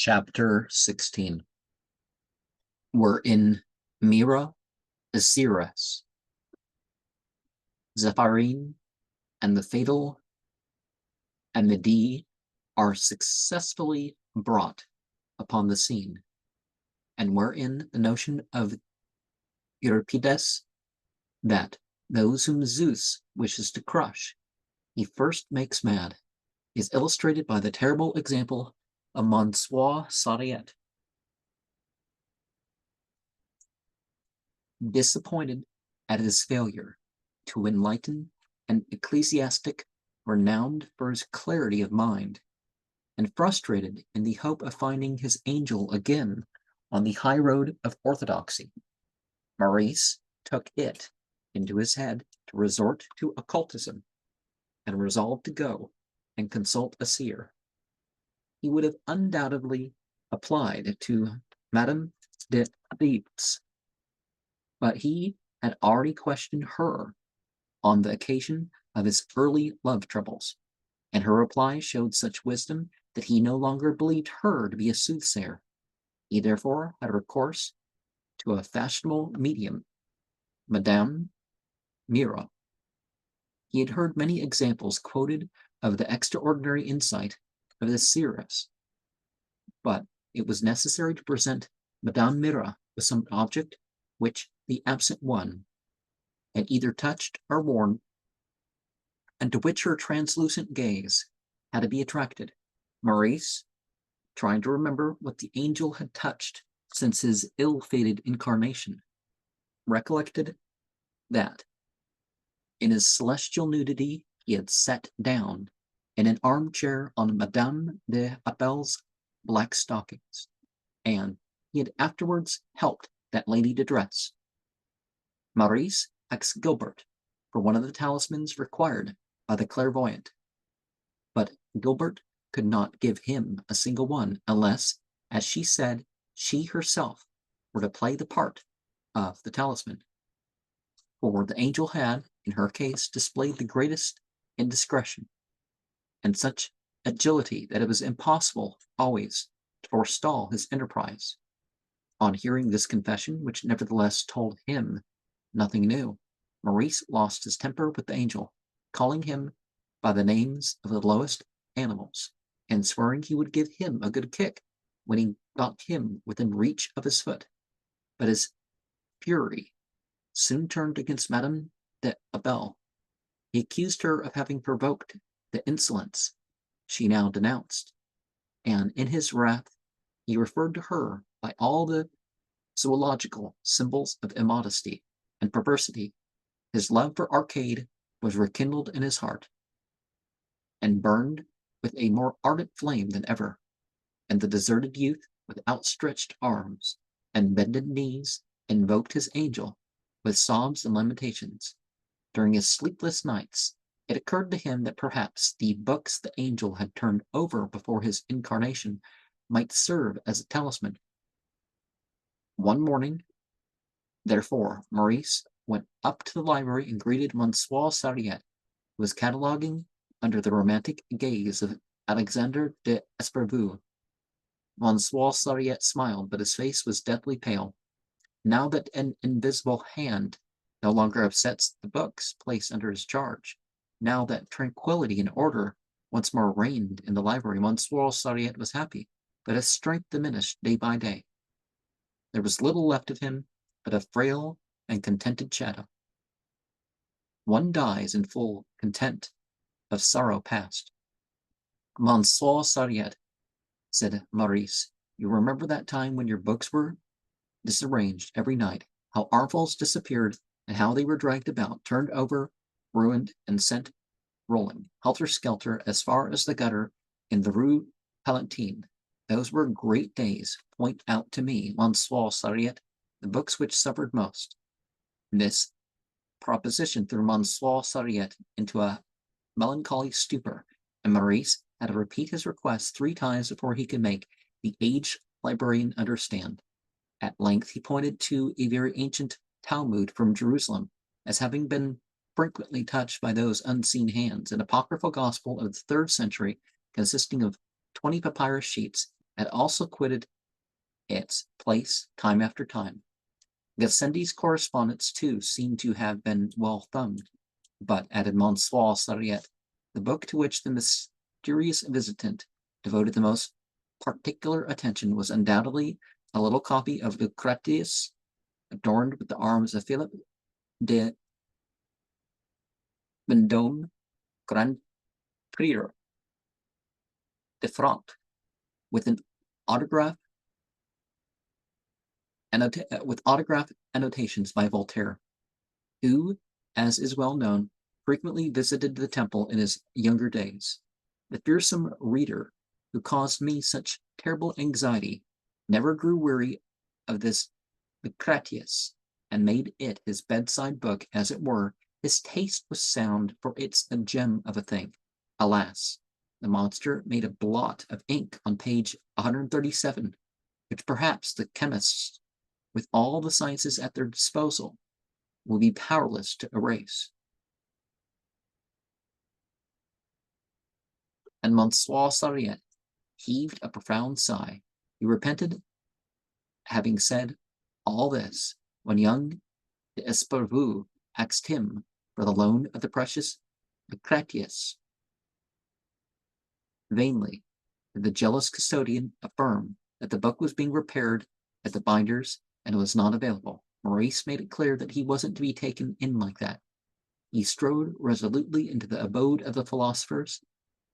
Chapter 16. Wherein Mira, the Seeress, Zéphyrine, and the fatal Amédée are successfully brought upon the scene, and wherein the notion of Euripides, that those whom Zeus wishes to crush, he first makes mad, is illustrated by the terrible example of Monsieur Sariette. Disappointed at his failure to enlighten an ecclesiastic renowned for his clarity of mind, and frustrated in the hope of finding his angel again on the high road of orthodoxy, Maurice took it into his head to resort to occultism, and resolved to go and consult a seer. He would have undoubtedly applied to Madame de Thebes, but he had already questioned her on the occasion of his early love troubles, and her reply showed such wisdom that he no longer believed her to be a soothsayer. He therefore had recourse to a fashionable medium, Madame Mira. He had heard many examples quoted of the extraordinary insight of the Seeress, but it was necessary to present Madame Mira with some object which the absent one had either touched or worn, and to which her translucent gaze had to be attracted. Maurice, trying to remember what the angel had touched since his ill-fated incarnation, recollected that in his celestial nudity he had sat down in an armchair on Madame de Appel's black stockings, and he had afterwards helped that lady to dress. Maurice asked Gilbert for one of the talismans required by the clairvoyant, but Gilbert could not give him a single one unless, as she said, she herself were to play the part of the talisman. For the angel had, in her case, displayed the greatest indiscretion, and such agility that it was impossible always to forestall his enterprise. On hearing this confession, which nevertheless told him nothing new, Maurice lost his temper with the angel, calling him by the names of the lowest animals, and swearing he would give him a good kick when he got him within reach of his foot. But his fury soon turned against Madame de Appel. He accused her of having provoked the insolence she now denounced, and in his wrath he referred to her by all the zoological symbols of immodesty and perversity. His love for Arcade was rekindled in his heart, and burned with a more ardent flame than ever, and the deserted youth, with outstretched arms and bended knees, invoked his angel with sobs and lamentations. During his sleepless nights, it occurred to him that perhaps the books the angel had turned over before his incarnation might serve as a talisman. One morning, therefore, Maurice went up to the library and greeted Monsieur Sariette, who was cataloguing under the romantic gaze of Alexander de Esparvu. Monsieur Sariette smiled, but his face was deathly pale. Now that an invisible hand no longer upsets the books placed under his charge, now that tranquility and order once more reigned in the library, Monsieur Sariette was happy, but his strength diminished day by day. There was little left of him but a frail and contented shadow. One dies in full content of sorrow past. Monsieur Sariette, said Maurice, you remember that time when your books were disarranged every night, how armfuls disappeared, and how they were dragged about, turned over, ruined, and sent rolling, helter-skelter, as far as the gutter in the Rue Palatine. Those were great days. Point out to me, Monsieur Sariette, the books which suffered most. This proposition threw Monsieur Sariette into a melancholy stupor, and Maurice had to repeat his request 3 times before he could make the aged librarian understand. At length he pointed to a very ancient Talmud from Jerusalem as having been frequently touched by those unseen hands, an apocryphal gospel of the 3rd century consisting of 20 papyrus sheets had also quitted its place time after time. Gassendi's correspondence, too, seemed to have been well thumbed. But, added Monsieur Sariette, the book to which the mysterious visitant devoted the most particular attention was undoubtedly a little copy of Lucretius, adorned with the arms of Philip de Vendôme, Grand Prieur de France, with an autograph annotations by Voltaire, who, as is well known, frequently visited the temple in his younger days. The fearsome reader, who caused me such terrible anxiety, never grew weary of this Lucretius, and made it his bedside book, as it were. His taste was sound, for it's a gem of a thing. Alas, the monster made a blot of ink on page 137, which perhaps the chemists, with all the sciences at their disposal, will be powerless to erase. And Monsieur Sariette heaved a profound sigh. He repented having said all this when young d'Esparvu asked him for the loan of the precious Lucretius. Vainly did the jealous custodian affirm that the book was being repaired at the binder's and was not available. Maurice made it clear that he wasn't to be taken in like that. He strode resolutely into the abode of the philosophers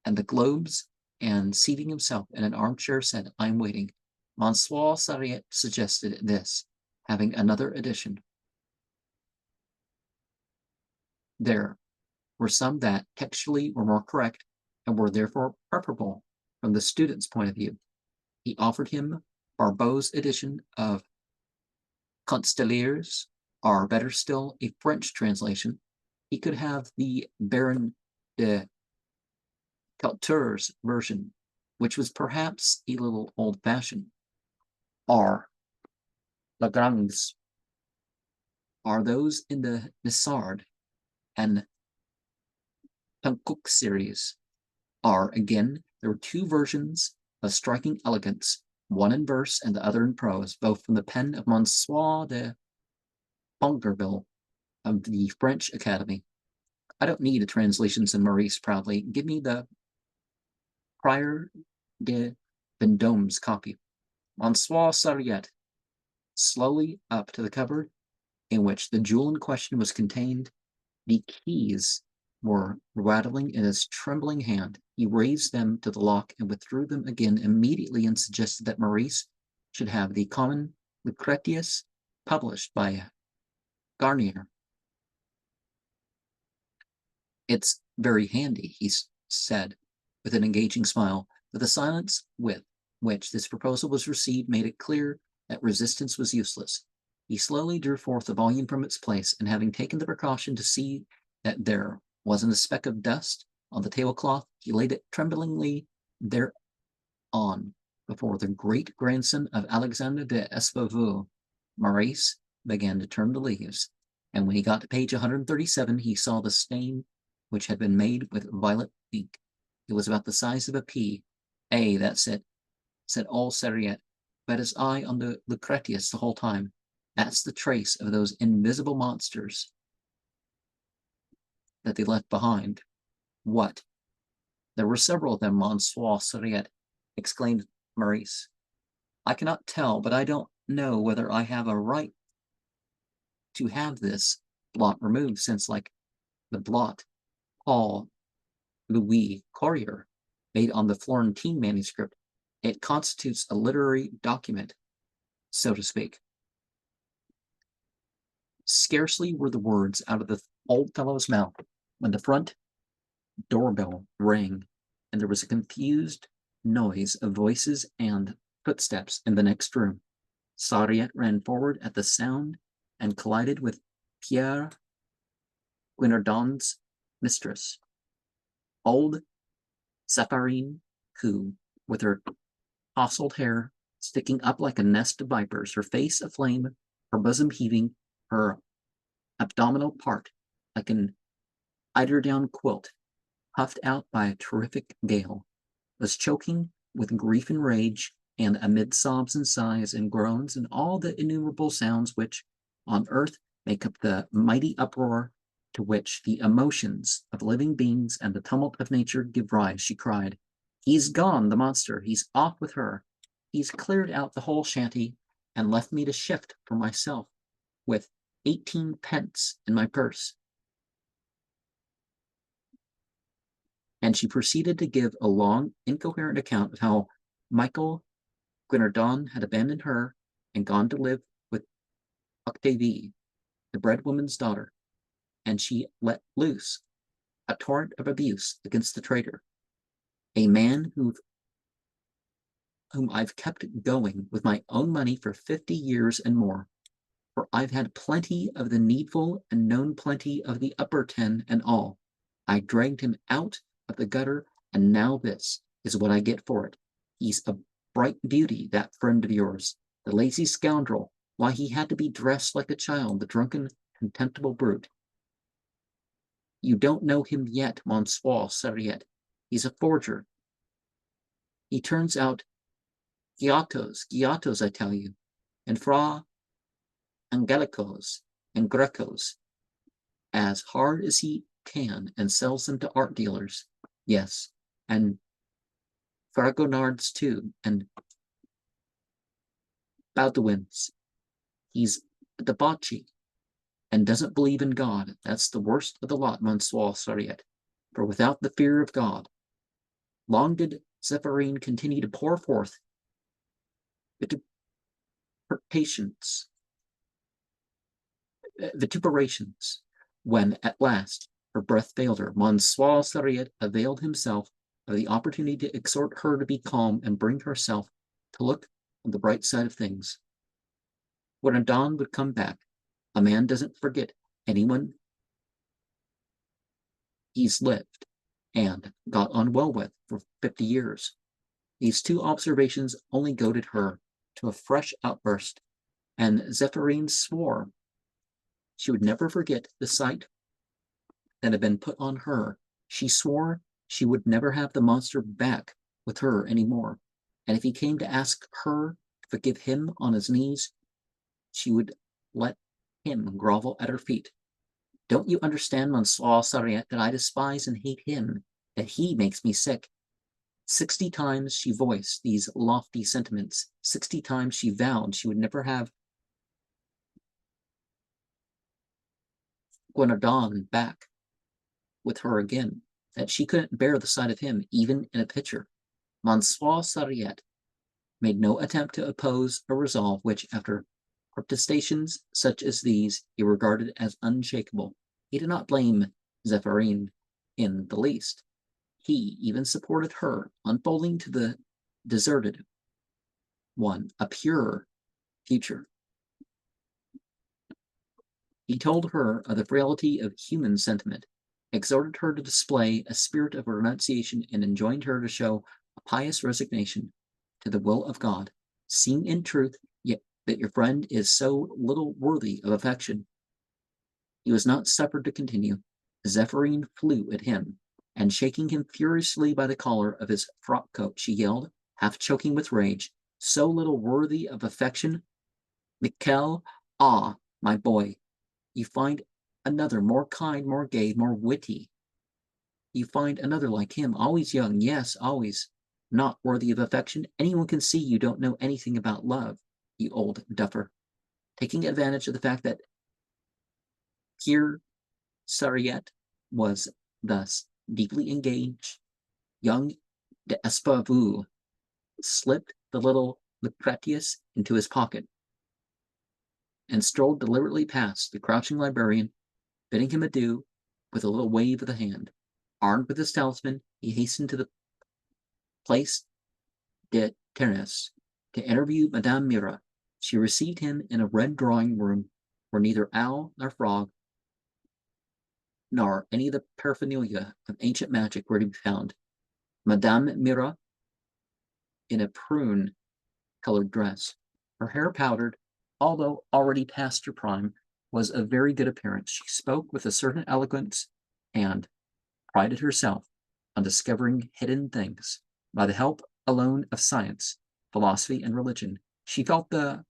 and the globes, and seating himself in an armchair, said, "I am waiting." Monsieur Sariette suggested this, having another edition. There were some that textually were more correct and were therefore preferable from the student's point of view. He offered him Barbot's edition of Constelliers, or better still, a French translation. He could have the Baron de Couture's version, which was perhaps a little old-fashioned. Or Lagrange's, are those in the Nissard and Pankouk series. Are, again, there were two versions of striking elegance, one in verse and the other in prose, both from the pen of Monsieur de Pongerville of the French Academy. "I don't need a translation," said Maurice proudly. "Give me the Prior de Vendôme's copy." Monsieur Sariette slowly up to the cupboard in which the jewel in question was contained. The keys were rattling in his trembling hand. He raised them to the lock and withdrew them again immediately, and suggested that Maurice should have the common Lucretius published by Garnier. "It's very handy," he said, with an engaging smile, but the silence with which this proposal was received made it clear that resistance was useless. He slowly drew forth the volume from its place, and having taken the precaution to see that there wasn't a speck of dust on the tablecloth, he laid it tremblingly thereon before the great-grandson of Alexander de Esparvu. Maurice began to turn the leaves, and when he got to page 137, he saw the stain which had been made with violet ink. It was about the size of a pea. "That's it," said old Sariette, who had his eye on the Lucretius the whole time. "That's the trace of those invisible monsters that they left behind." "What?" "There were several of them, Monsieur Sariette," exclaimed Maurice. "I cannot tell, but I don't know whether I have a right to have this blot removed, since, like the blot Paul Louis Courier made on the Florentine manuscript, it constitutes a literary document, so to speak." Scarcely were the words out of the old fellow's mouth when the front doorbell rang, and there was a confused noise of voices and footsteps in the next room. Sariette ran forward at the sound and collided with Pierre Guinardon's mistress, old Zéphyrine, who, with her tousled hair sticking up like a nest of vipers, her face aflame, her bosom heaving, her abdominal part like an eiderdown quilt puffed out by a terrific gale, was choking with grief and rage and amid sobs and sighs and groans and all the innumerable sounds which on earth make up the mighty uproar to which the emotions of living beings and the tumult of nature give rise, she cried, "He's gone, the monster, he's off with her. He's cleared out the whole shanty and left me to shift for myself with 18 pence in my purse." And she proceeded to give a long, incoherent account of how Michael Guinardon had abandoned her and gone to live with Octavie, the breadwoman's daughter, and she let loose a torrent of abuse against the traitor, a man whom I've kept going with my own money for 50 years and more, for I've had plenty of the needful and known plenty of the upper 10 and all. I dragged him out of the gutter, and now this is what I get for it. He's a bright beauty, that friend of yours, the lazy scoundrel. Why, he had to be dressed like a child, the drunken, contemptible brute. You don't know him yet, Monsieur Sariette. He's a forger. He turns out Giottos, I tell you, and Fra Angelicos and Grecos, as hard as he can, and sells them to art dealers. Yes, and Fragonards too, and Baldwins. He's a debauchee, and doesn't believe in God. That's the worst of the lot, Monsieur Sariette, for without the fear of God. Long did Zéphyrine continue to pour forth vituperations, when at last her breath failed her. Monsieur Sariette availed himself of the opportunity to exhort her to be calm and bring herself to look on the bright side of things. When a dawn would come back, a man doesn't forget anyone he's lived and got on well with for 50 years. These two observations only goaded her to a fresh outburst, and Zéphyrine swore she would never forget the sight that had been put on her. She swore she would never have the monster back with her any more, and if he came to ask her to forgive him on his knees, she would let him grovel at her feet. Don't you understand, Monsieur Sariette, that I despise and hate him, that he makes me sick? 60 times she voiced these lofty sentiments. 60 times she vowed she would never have Guinardon back with her again, that she couldn't bear the sight of him even in a picture. Monsieur Sariette made no attempt to oppose a resolve which, after protestations such as these, he regarded as unshakable. He did not blame Zéphyrine in the least. He even supported her, unfolding to the deserted one a purer future. He told her of the frailty of human sentiment, exhorted her to display a spirit of renunciation, and enjoined her to show a pious resignation to the will of God, seeing in truth yet that your friend is so little worthy of affection. He was not suffered to continue. Zéphyrine flew at him, and shaking him furiously by the collar of his frock coat, she yelled, half choking with rage, "So little worthy of affection, Michel! Ah, my boy, you find another more kind, more gay, more witty. You find another like him, always young, yes, always not worthy of affection. Anyone can see you don't know anything about love, you old duffer." Taking advantage of the fact that Pierre Sariette was thus deeply engaged, young d'Esparvu slipped the little Lucretius into his pocket and strolled deliberately past the crouching librarian, bidding him adieu with a little wave of the hand. Armed with his talisman, he hastened to the Place de Ternes to interview Madame Mira. She received him in a red drawing room where neither owl nor frog nor any of the paraphernalia of ancient magic were to be found. Madame Mira, in a prune-colored dress, her hair powdered, although already past her prime, was of very good appearance. She spoke with a certain eloquence and prided herself on discovering hidden things by the help alone of science. philosophy, and religion. She felt the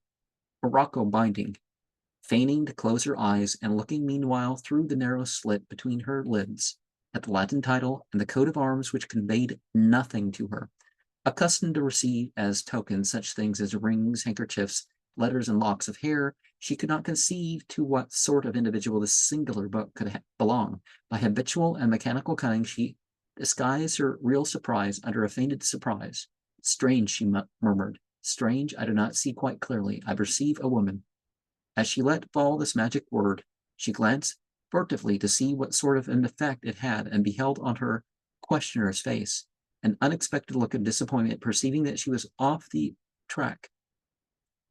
morocco binding, feigning to close her eyes and looking meanwhile through the narrow slit between her lids at the Latin title and the coat of arms which conveyed nothing to her. Accustomed to receive as tokens such things as rings, handkerchiefs, letters, and locks of hair, she could not conceive to what sort of individual this singular book could belong. By habitual and mechanical cunning, she disguised her real surprise under a feigned surprise. Strange, she murmured. Strange, I do not see quite clearly. I perceive a woman. As she let fall this magic word, she glanced furtively to see what sort of an effect it had, and beheld on her questioner's face an unexpected look of disappointment. Perceiving that she was off the track,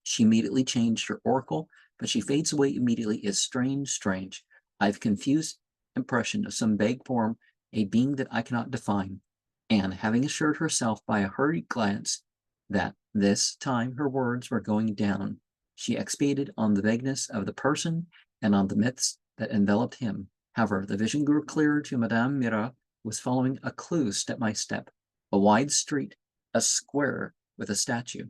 she immediately changed her oracle, but she fades away immediately as strange, strange. I have confused impression of some vague form, a being that I cannot define. And having assured herself by a hurried glance that this time her words were going down, she expatiated on the vagueness of the person and on the myths that enveloped him. However, the vision grew clearer to Madame Mira, who was following a clue step by step. A wide street, a square with a statue.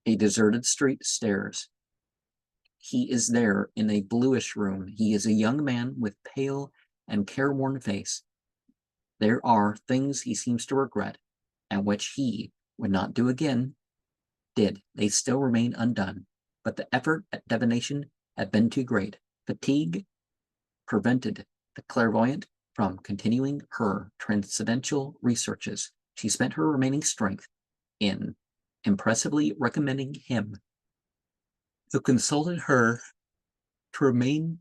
A deserted street stairs. He is there in a bluish room. He is a young man with pale and careworn face. There are things he seems to regret, and which he would not do again. Did they still remain undone? But the effort at divination had been too great. Fatigue prevented the clairvoyant from continuing her transcendental researches. She spent her remaining strength in impressively recommending him who consulted her to remain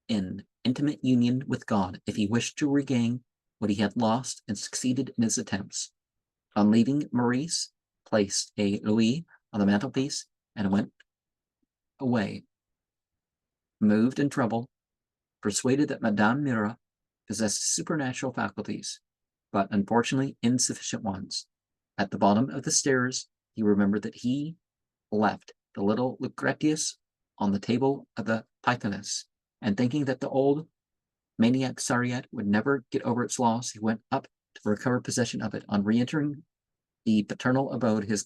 in intimate union with God if he wished to regain what he had lost, and succeeded in his attempts. On leaving, Maurice placed a louis on the mantelpiece and went away, moved and troubled, persuaded that Madame Mira possessed supernatural faculties, but unfortunately insufficient ones. At the bottom of the stairs, he remembered that he left the little Lucretius on the table of the Pythoness, and thinking that the old maniac Sariette would never get over its loss, he went up to recover possession of it. On re-entering the paternal abode, his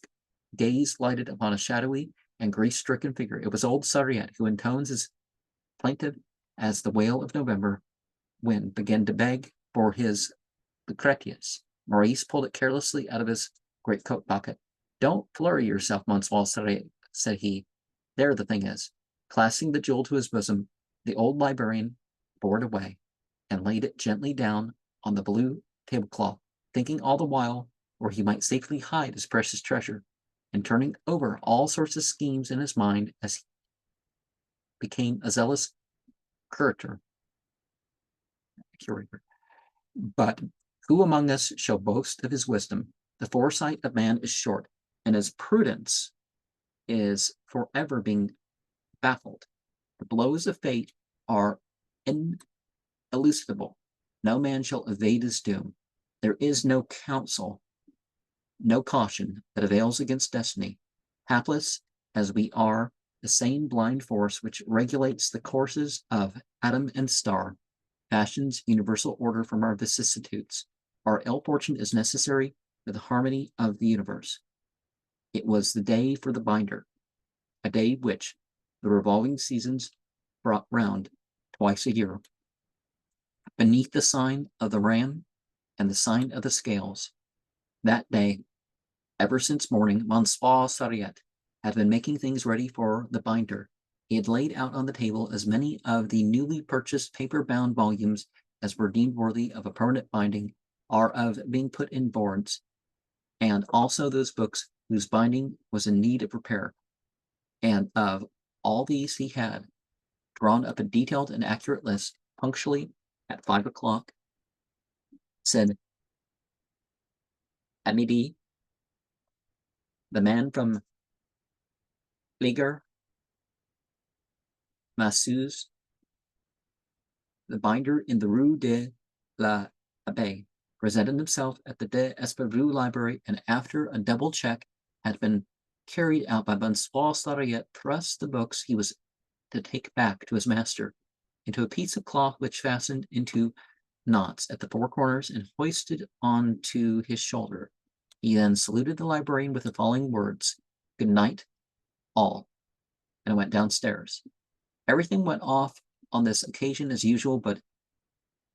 gaze lighted upon a shadowy and grief-stricken figure. It was old Sariette, who in tones as plaintive as the wail of November wind began to beg for his Lucretius. Maurice pulled it carelessly out of his greatcoat pocket. Don't flurry yourself, Monsieur Sariette, said he. There the thing is. Clasping the jewel to his bosom, the old librarian bore it away and laid it gently down on the blue tablecloth, thinking all the while where he might safely hide his precious treasure, and turning over all sorts of schemes in his mind as he became a zealous curator. But who among us shall boast of his wisdom? The foresight of man is short, and his prudence is forever being baffled. The blows of fate are inelucidable. No man shall evade his doom. There is no counsel, no caution that avails against destiny. Hapless as we are, the same blind force which regulates the courses of atom and star fashions universal order from our vicissitudes. Our ill fortune is necessary for the harmony of the universe. It was the day for the binder, a day which the revolving seasons brought round twice a year. Beneath the sign of the ram and the sign of the scales, that day, ever since morning, Monsieur Sariette had been making things ready for the binder. He had laid out on the table as many of the newly purchased paper-bound volumes as were deemed worthy of a permanent binding or of being put in boards, and also those books whose binding was in need of repair. And of all these he had drawn up a detailed and accurate list. Punctually at 5 o'clock, said Amédée, the man from Liger, Masseuse, the binder in the Rue de l'Abbaye, presented himself at the de Esparville library, and after a double check had been carried out by Monsieur Sariette, thrust the books he was to take back to his master into a piece of cloth which fastened into knots at the four corners and hoisted on to his shoulder. He then saluted the librarian with the following words, "Good night, all," and went downstairs. Everything went off on this occasion as usual, but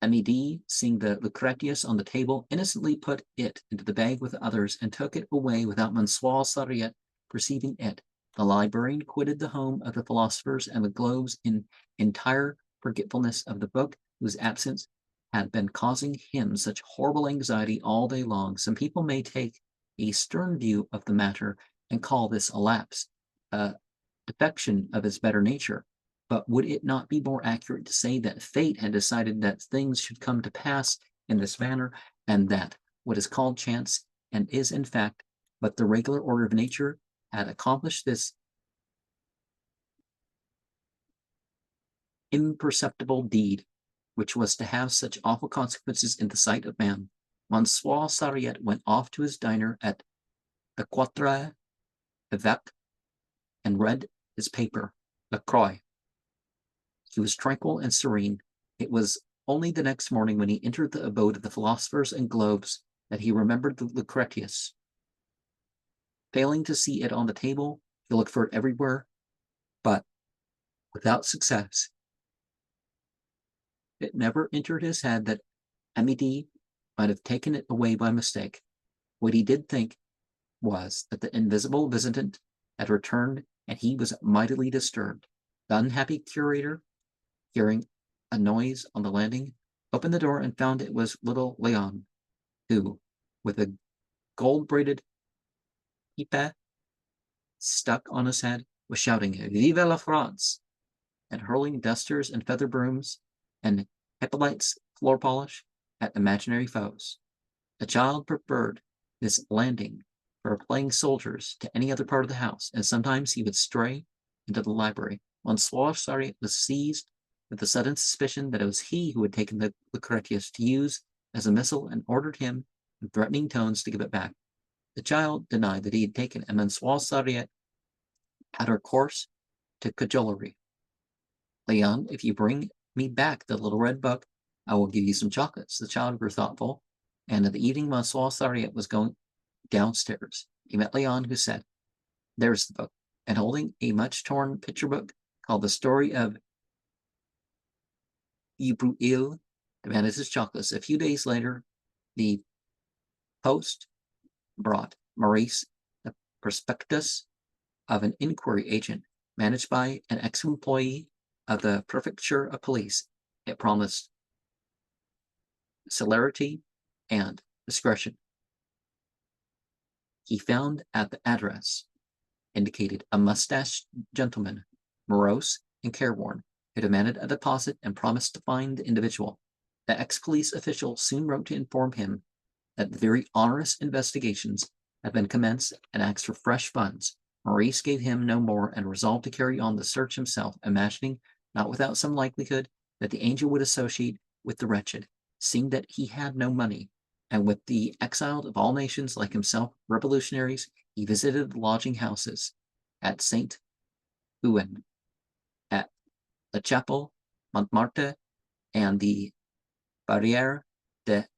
Amédée, seeing the Lucretius on the table, innocently put it into the bag with the others, and took it away without Monsieur Sariette perceiving it. The librarian quitted the home of the philosophers and the globes in entire forgetfulness of the book whose absence had been causing him such horrible anxiety all day long. Some people may take a stern view of the matter and call this a lapse, a defection of his better nature. But would it not be more accurate to say that fate had decided that things should come to pass in this manner, and that what is called chance, and is in fact but the regular order of nature, had accomplished this imperceptible deed, which was to have such awful consequences in the sight of man? Monsieur Sariette went off to his diner at the Quatre Évêques and read his paper, La Croix. He was tranquil and serene. It was only the next morning, when he entered the abode of the philosophers and globes, that he remembered the Lucretius. Failing to see it on the table, he looked for it everywhere, but without success. It never entered his head that Amédée might have taken it away by mistake. What he did think was that the invisible visitant had returned, and he was mightily disturbed. The unhappy curator, hearing a noise on the landing, opened the door and found it was little Léon, who, with a gold-braided épée stuck on his head, was shouting "Vive la France!" and hurling dusters and feather brooms and Hippolyte's floor polish at imaginary foes. The child preferred this landing for playing soldiers to any other part of the house, and sometimes he would stray into the library. Monsieur Sariette was seized with the sudden suspicion that it was he who had taken the Lucretius to use as a missile, and ordered him in threatening tones to give it back. The child denied that he had taken it, and Monsieur Sariette had recourse to cajolery. "Léon, if you bring me back the little red book, I will give you some chocolates." The child grew thoughtful, and in the evening Monsieur Sariette was going downstairs. He met Léon, who said, "There's the book," and holding a much-torn picture book called The Story of Euripides, demanded his chocolates. A few days later, the post brought Maurice the prospectus of an inquiry agent managed by an ex-employee of the Prefecture of Police. It promised celerity and discretion. He found at the address indicated a mustached gentleman, morose and careworn, who demanded a deposit and promised to find the individual. The ex-police official soon wrote to inform him that the very onerous investigations had been commenced, and asked for fresh funds. Maurice gave him no more, and resolved to carry on the search himself, imagining, not without some likelihood, that the angel would associate with the wretched, seeing that he had no money, and with the exiled of all nations like himself, revolutionaries. He visited the lodging houses at Saint Ouen, at La Chapelle, Montmartre, and the Barrière de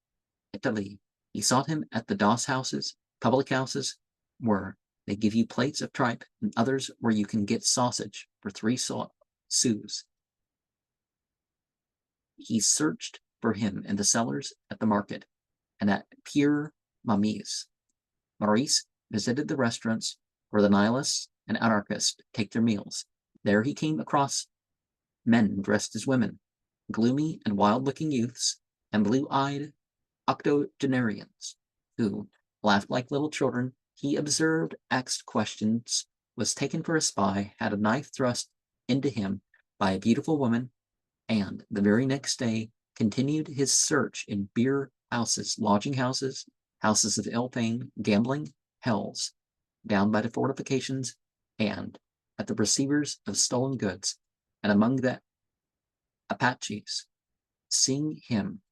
Italie. He sought him at the doss houses, public houses, where they give you plates of tripe, and others where you can get sausage for 3 sous. He searched for him in the cellars, at the market, and at Père Mamie's. Maurice visited the restaurants where the nihilists and anarchists take their meals. There he came across men dressed as women, gloomy and wild-looking youths, and blue-eyed octogenarians, who laughed like little children. He observed, asked questions, was taken for a spy, had a knife thrust into him by a beautiful woman, and the very next day continued his search in beer houses, lodging houses, houses of ill fame, gambling hells, down by the fortifications, and at the receivers of stolen goods, and among the Apaches. Seeing him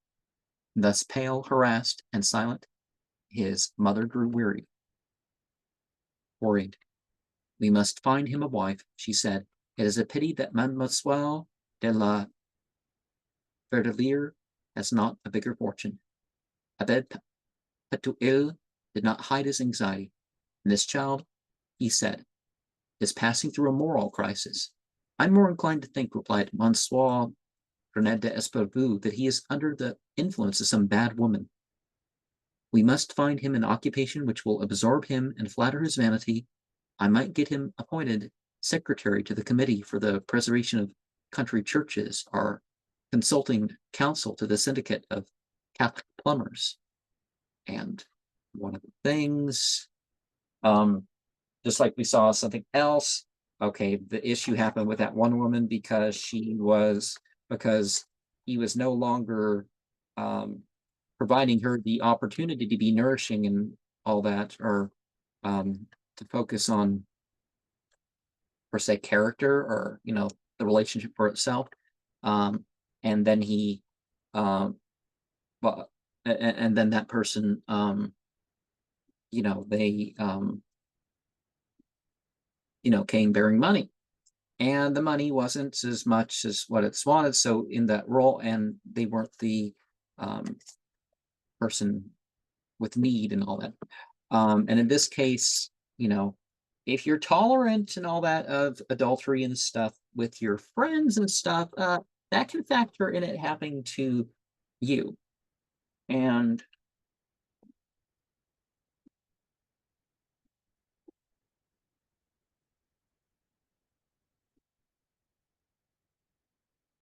thus pale, harassed, and silent, his mother grew worried. "We must find him a wife," she said. "It is a pity that Mademoiselle de la Verdelière has not a bigger fortune. Abed Petuil did not hide his anxiety. And this child, he said, is passing through a moral crisis. I'm more inclined to think, replied Monsieur Grenade d'Esparvu, that he is under the influence of some bad woman. We must find him an occupation which will absorb him and flatter his vanity. I might get him appointed secretary to the Committee for the Preservation of Country Churches, or consulting counsel to the Syndicate of Catholic Plumbers. And one of the things, just like we saw something else, okay, the issue happened with that one woman because he was no longer providing her the opportunity to be nourishing and all that, or to focus on, per se, character, or the relationship for itself. And then he well, and then that person, they came bearing money, and the money wasn't as much as what it's wanted, so in that role, and they weren't the person with need and all that. And in this case, if you're tolerant and all that of adultery and stuff with your friends and stuff, that can factor in it happening to you. And